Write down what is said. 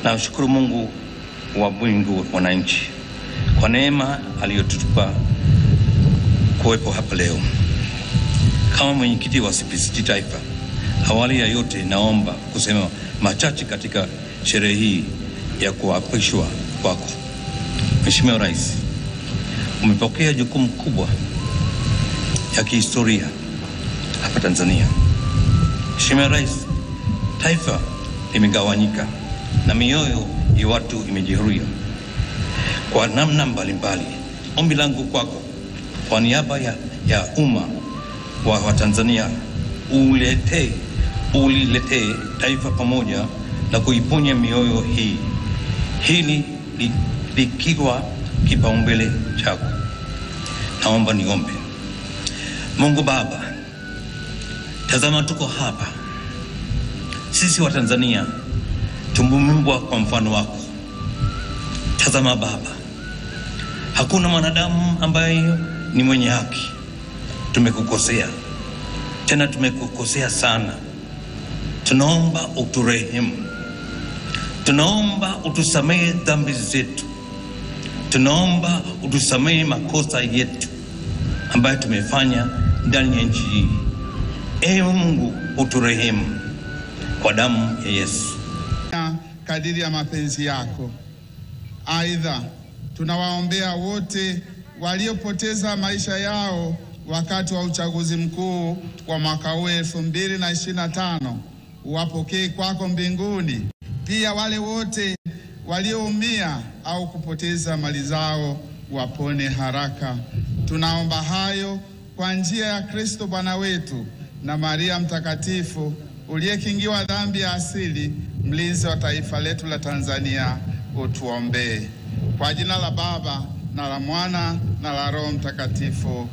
Na ushukuru Mungu wa mbingu, wananchi, kwa neema aliyotupa kuwepo hapa leo. Kama mwenyekiti wa CPCT Taifa, awali ya yote naomba kusema machache katika sherehe hii ya kuapishwa kwako. Mheshimiwa Rais, umepokea jukumu kubwa ya kihistoria hapa Tanzania. Mheshimiwa Rais, taifa limegawanyika na mioyo ya watu imejeruhiwa kwa namna mbalimbali. Ombi langu kwako kwa niaba ya umma wa Tanzania, uliletee taifa pamoja na kuiponya mioyo hii, hili likiwa kipaumbele chako. Naomba niombe. Mungu Baba, tazama tuko hapa sisi wa Tanzania, tumeumbwa kwa mfano wako. Tazama Baba, hakuna mwanadamu ambaye ni mwenye haki. Tumekukosea, tena tumekukosea sana. Tunaomba uturehemu, tunaomba utusamehe dhambi zetu, tunaomba utusamehe makosa yetu ambayo tumefanya ndani ya nchi hii. Ewe Mungu, uturehemu kwa damu ya Yesu, kadiri ya mapenzi yako. Aidha, tunawaombea wote waliopoteza maisha yao wakati wa uchaguzi mkuu wa mwaka 2025, uwapokee kwako mbinguni. Pia wale wote walioumia au kupoteza mali zao wapone haraka. Tunaomba hayo kwa njia ya Kristo Bwana wetu na Maria Mtakatifu, uliyekingiwa dhambi ya asili, mlinzi wa taifa letu la Tanzania, utuombee. Kwa jina la Baba na la Mwana na la Roho Mtakatifu.